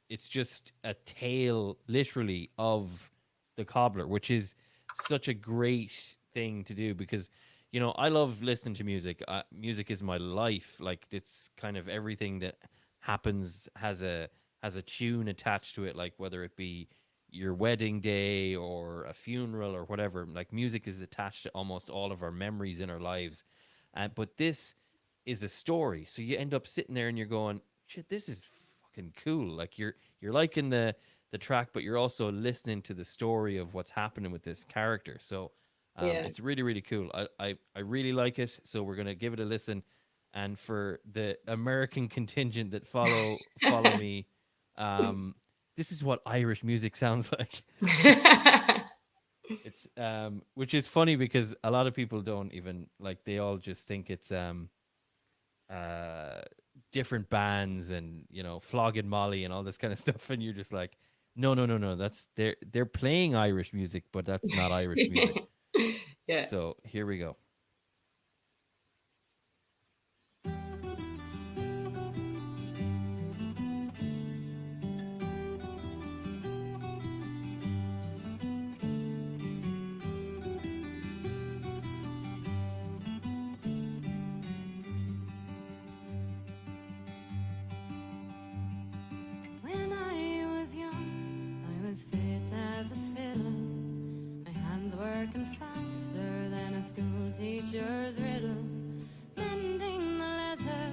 it's just a tale literally of the cobbler, which is such a great thing to do because I love listening to music. Music is my life. Like it's kind of everything that happens has a tune attached to it, like whether it be your wedding day or a funeral or whatever. Like music is attached to almost all of our memories in our lives. But this is a story. So you end up sitting there and you're going, shit, this is fucking cool. Like you're liking the track, but you're also listening to the story of what's happening with this character. So yeah. it's really really cool. I really like it. So we're gonna give it a listen. and for the American contingent that follow me, this is what Irish music sounds like. It's which is funny because a lot of people don't even like, they all just think it's different bands and, you know, Flogging Molly and all this kind of stuff, and you're just like, no, that's they're playing Irish music, but that's not Irish music. Yeah. So here we go. When I was young, I was fit as a fiddle. My hands working faster than a school teacher's riddle. Bending the leather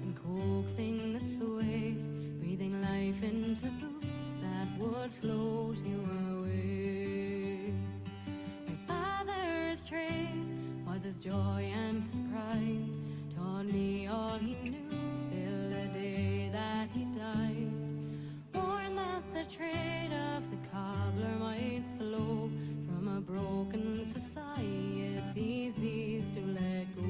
and coaxing the suede, breathing life into boots that would float you away. My father's trade was his joy and his pride, taught me all he knew till the day that he died. Warned that the trade of the cobbler might slow from a broken society's ease to let go.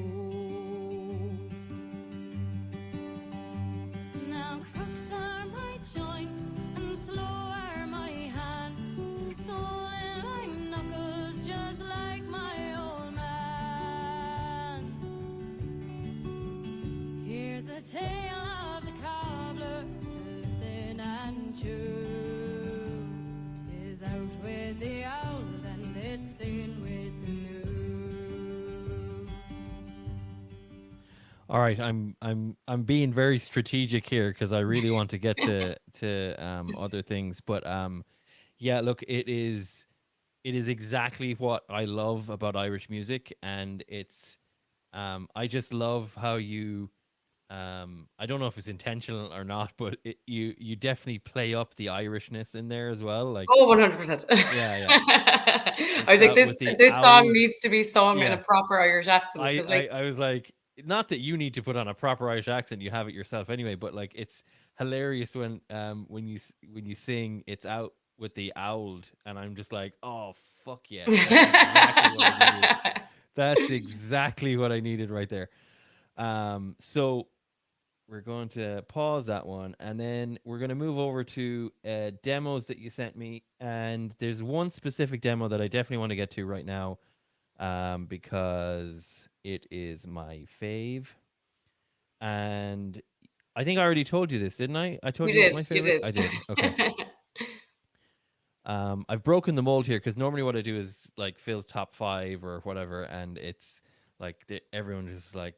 Now crooked are my joints and slow are my hands, swollen my knuckles just like my old man's. Here's a tale of the cobbler to listen and chew. 'Tis out with the old and it's in with the new. All right, I'm being very strategic here because I really want to get to other things, but yeah, look, it is exactly what I love about Irish music, and it's I just love how you I don't know if it's intentional or not, but you definitely play up the Irishness in there as well, like Oh, 100%. yeah. I was like, With the this song owl. needs to be sung in a Yeah. proper Irish accent, because like I was like, not that you need to put on a proper Irish accent, you have it yourself anyway, but like it's hilarious when you sing it's out with the owl, and I'm just like, oh fuck yeah, that's exactly what I needed right there. So we're going to pause that one, and then we're going to move over to demos that you sent me, and there's one specific demo that I definitely want to get to right now, because it is my fave, and I think I already told you this, didn't I? I told you what my favorite. I did. Okay. I've broken the mold here because normally what I do is like Phil's top 5 or whatever, and it's like everyone is like,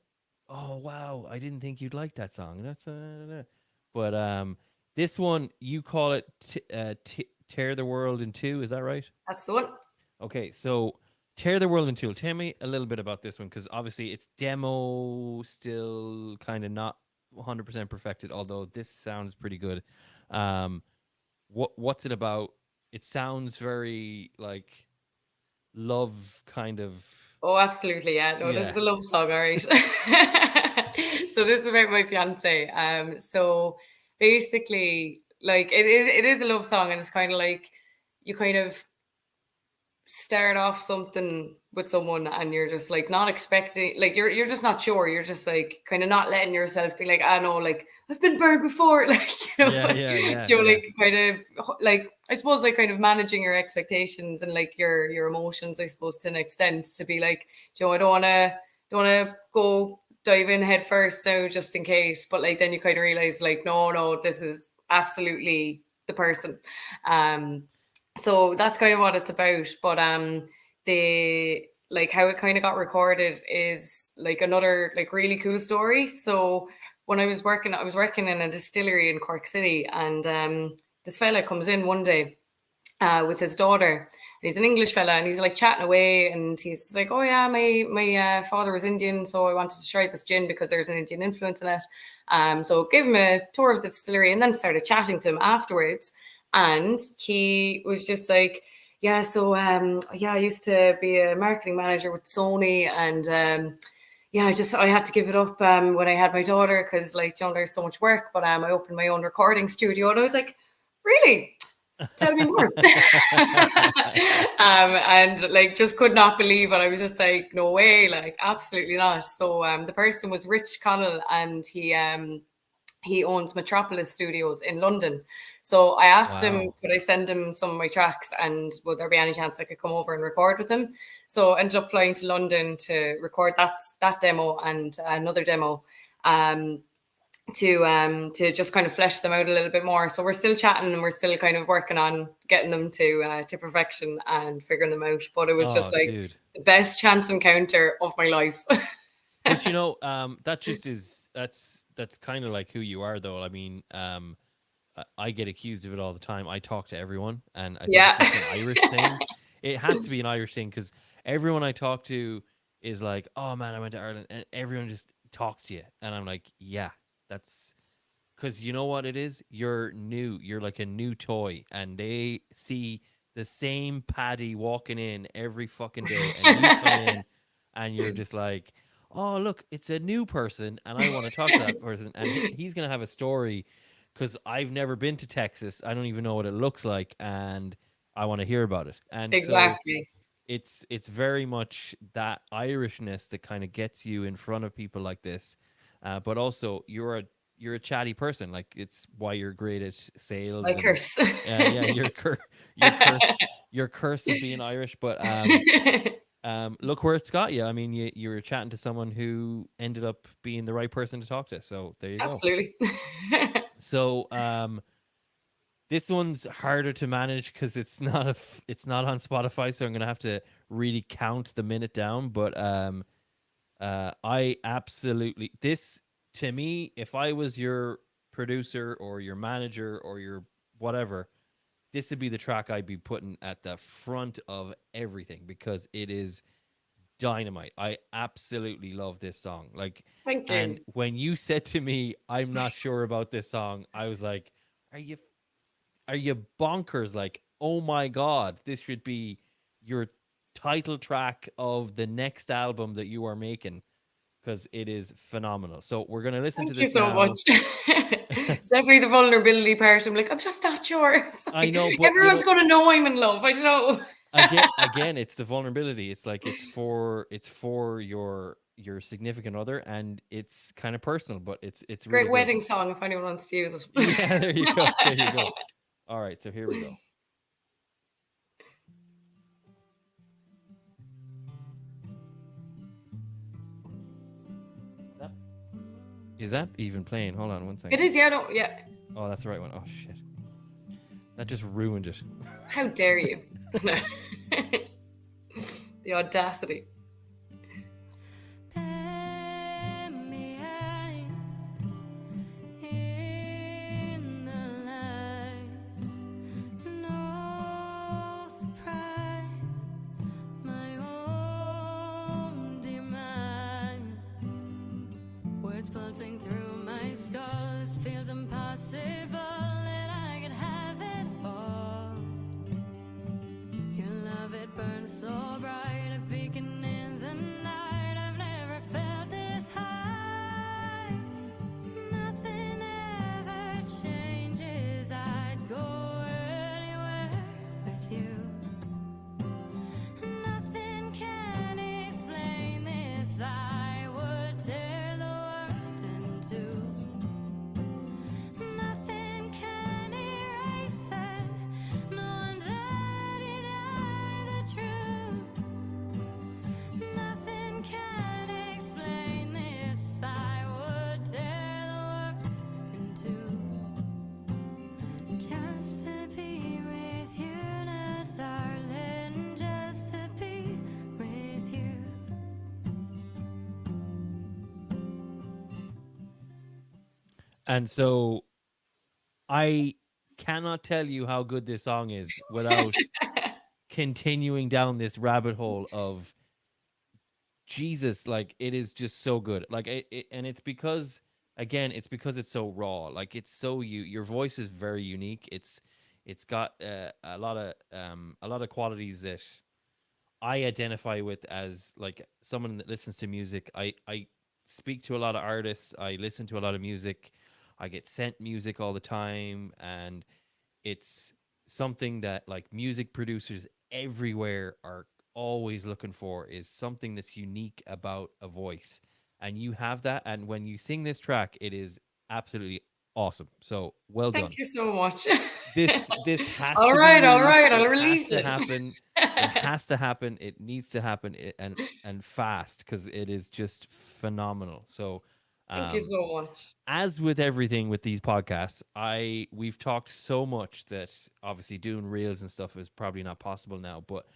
"Oh wow, I didn't think you'd like that song." That's but this one you call it "Tear the World in Two." Is that right? That's the one. Okay, so "Tear the World in Two." Tell me a little bit about this one, because obviously it's demo, still kind of not 100% perfected, although this sounds pretty good. What's it about? It sounds very like love kind of. Oh, absolutely, yeah. No, this is a love song, all right. So this is about my fiance. So basically, like it is a love song, and it's kind of like you kind of start off something with someone and you're just like not expecting, like you're just not sure, you're just like kind of not letting yourself be like, I know, like I've been burned before, like like kind of like, I suppose, like kind of managing your expectations and like your emotions, I suppose, to an extent, to be like, I don't want to go dive in head first now just in case, but like then you kind of realize like no, this is absolutely the person. So that's kind of what it's about. But the like how it kind of got recorded is like another like really cool story. So when I was working in a distillery in Cork City, and this fella comes in one day with his daughter. He's an English fella, and he's like chatting away, and he's like, "Oh yeah, my father was Indian, so I wanted to try this gin because there's an Indian influence in it." So gave him a tour of the distillery, and then started chatting to him afterwards. And he was just like, I used to be a marketing manager with Sony, and yeah, I had to give it up when I had my daughter because, like, you know, there's so much work. But I opened my own recording studio, and I was like, really? Tell me more. And like, just could not believe it. I was just like, no way, like, absolutely not. So the person was Rich Connell, and he owns Metropolis Studios in London. So I asked him, Wow. could I send him some of my tracks, and would there be any chance I could come over and record with him? So I ended up flying to London to record that demo and another demo, to just kind of flesh them out a little bit more. So we're still chatting, and we're still kind of working on getting them to perfection and figuring them out. But it was Oh, just like dude. the best chance encounter of my life. But you know, that just is that's kind of like who you are, though. I mean, I get accused of it all the time. I talk to everyone, and I think it's just an Yeah. Irish thing. It has to be an Irish thing because everyone I talk to is like, "Oh man, I went to Ireland," and everyone just talks to you, and I'm like, "Yeah, that's because you know what it is. You're new. You're like a new toy, and they see the same Paddy walking in every fucking day, and you come in, and you're just like." Oh, look, it's a new person, and I want to talk to that person, and he's gonna have a story because I've never been to Texas. I don't even know what it looks like, and I want to hear about it. And so Exactly. it's very much that Irishness that kind of gets you in front of people like this. But also you're a chatty person. Like it's why you're great at My sales and curse. yeah, your curse of being Irish. But look where it's got you. I mean, you were chatting to someone who ended up being the right person to talk to. So there you go. Absolutely. So this one's harder to manage because it's not on Spotify. So I'm gonna have to really count the minute down. But I absolutely this to me, if I was your producer or your manager or your whatever, this would be the track I'd be putting at the front of everything because it is dynamite. I absolutely love this song. Like, Thank and you. when you said to me, "I'm not sure about this song," I was like, "Are you bonkers? Like, oh my god, this should be your title track of the next album that you are making because it is phenomenal." So we're gonna listen to Thank you this so now. much. It's definitely the vulnerability part. I'm like, I'm just not sure. It's I like, know, but you everyone's know, gonna know I'm in love. I don't know. again it's the vulnerability. It's like it's for your significant other, and it's kind of personal, but it's really Great good. wedding song if anyone wants to use Yeah, there you go. There you go. it. All right, so here we go. That- Is that even playing? Hold on one second. It is, yeah, no, yeah. Oh, that's the right one. Oh shit. That just ruined it. How dare you? The audacity. Enemy eyes in the light, no surprise, my own demise. Words pulsing through my skull, this feels impossible that I could have it all. Your love, it burns so bright, a beacon in the night. I've never felt this high. Nothing ever changes. I'd go anywhere with you. Nothing can explain this. I would tear the world in two. Nothing can erase it. No one's deny the truth. Nothing can explain this. I would tear the world in two. Just to be with you now, darling. Just to be with you. And so I cannot tell you how good this song is without continuing down this rabbit hole of Jesus. Like it is just so good. Like and it's because again, it's because it's so raw. Like it's so your voice is very unique. It's got a lot of qualities that I identify with as like someone that listens to music. I speak to a lot of artists. I listen to a lot of music. I get sent music all the time, and it's something that like music producers everywhere are always looking for, is something that's unique about a voice. And you have that, and when you sing this track, it is absolutely awesome. So well Thank done. you so much. This has All to be right, all released. right, I'll It release has to it. happen. It has to happen. It needs to happen, and fast, because it is just phenomenal. So Thank you so much. as with everything with these podcasts, we've talked so much that obviously doing reels and stuff is probably not possible now. But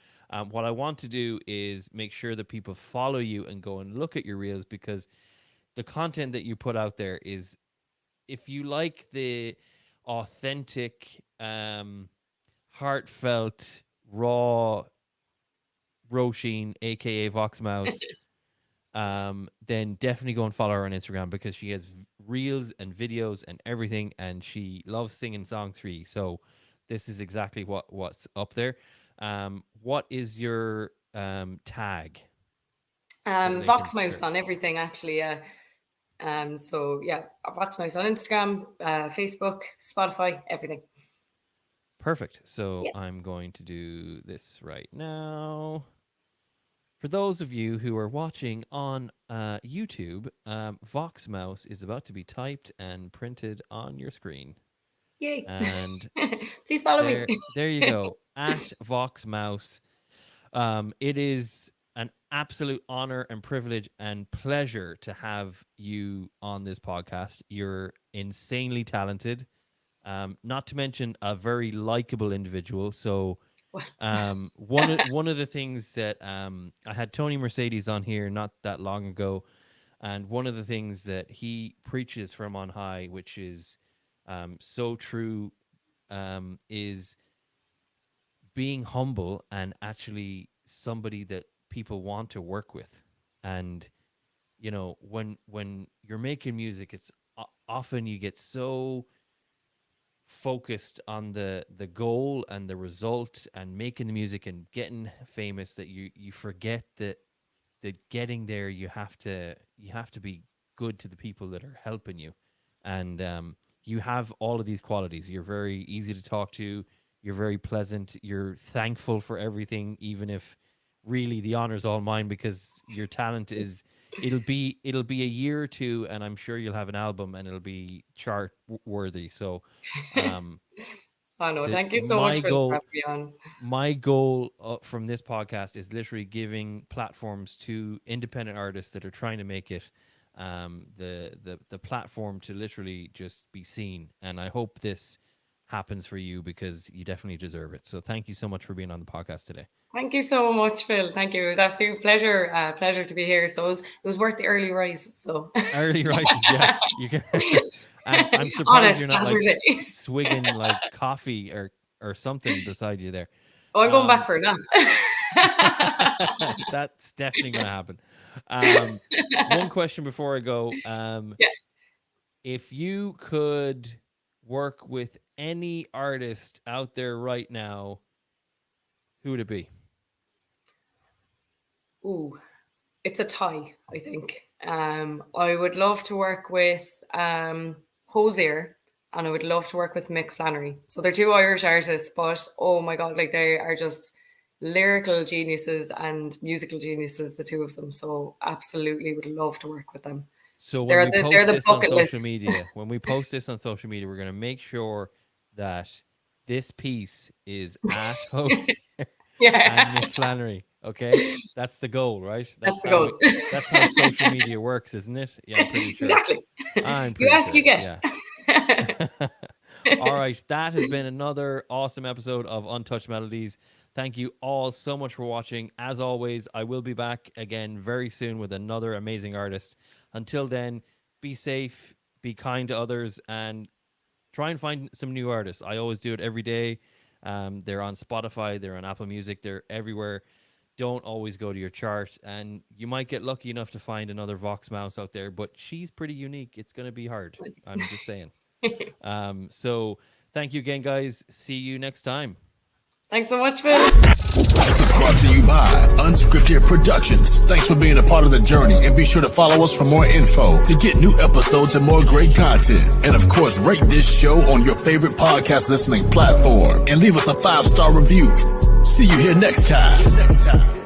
what I want to do is make sure that people follow you and go and look at your reels, because the content that you put out there is, if you like the authentic, heartfelt, raw Roisin, aka Voxmouse, then definitely go and follow her on Instagram, because she has reels and videos and everything, and she loves singing song 3. So this is exactly what's up there. What is your tag? that they can Voxmouse search? on everything, actually. Yeah. So yeah, Voxmouse on Instagram, Facebook, Spotify, everything. Perfect. So Yeah. I'm going to do this right now. For those of you who are watching on YouTube, Voxmouse is about to be typed and printed on your screen. Yay. And Please follow me. there you go, at Voxmouse. It is an absolute honor and privilege and pleasure to have you on this podcast. You're insanely talented, not to mention a very likable individual. So one of the things that I had Tony Mercedes on here not that long ago, and one of the things that he preaches from on high, which is so true, is being humble and actually somebody that people want to work with. And you know, when you're making music, it's often you get so focused on the goal and the result and making the music and getting famous that you forget that getting there, you have to be good to the people that are helping you. And you have all of these qualities. You're very easy to talk to, you're very pleasant, you're thankful for everything, even if really the honor's all mine, because your talent is, it'll be a year or two, and I'm sure you'll have an album and it'll be chart worthy. So Oh no, thank you so much for having me on. my goal from this podcast is literally giving platforms to independent artists that are trying to make it, the platform to literally just be seen. And I hope this happens for you, because you definitely deserve it. So thank you so much for being on the podcast today. Thank you so much, Phil. Thank you. It was absolute pleasure. Pleasure to be here. So it was worth the early rise. So early rises, yeah. You can. I'm surprised you're not like swigging like coffee or something beside you there. Oh, I'm going back for a nap. That's definitely going to happen. One question before I go. Yeah. If you could work with any artist out there right now, who would it be? Ooh, it's a tie, I think. I would love to work with Hosier, and I would love to work with Mick Flannery. So they're two Irish artists, but oh my God, like they are just lyrical geniuses and musical geniuses, the two of them. So absolutely would love to work with them. So when we post this on social list. media, we're going to make sure that this piece is at Hosier and Mick Flannery. Okay, that's the goal, right? That's the goal. That's how social media works, isn't it? Yeah, I'm pretty sure. Exactly. You ask, you get. Yeah. All right, that has been another awesome episode of Untouched Melodies. Thank you all so much for watching. As always, I will be back again very soon with another amazing artist. Until then, be safe, be kind to others, and try and find some new artists. I always do it every day. They're on Spotify, they're on Apple Music, they're everywhere. Don't always go to your chart, and you might get lucky enough to find another Voxmouse out there, but she's pretty unique. It's going to be hard. I'm just saying. So thank you again, guys. See you next time. Thanks so much, Phil. This is brought to you by Unscripted Productions. Thanks for being a part of the journey, and be sure to follow us for more info to get new episodes and more great content. And of course, rate this show on your favorite podcast listening platform and leave us a 5-star review. See you here next time.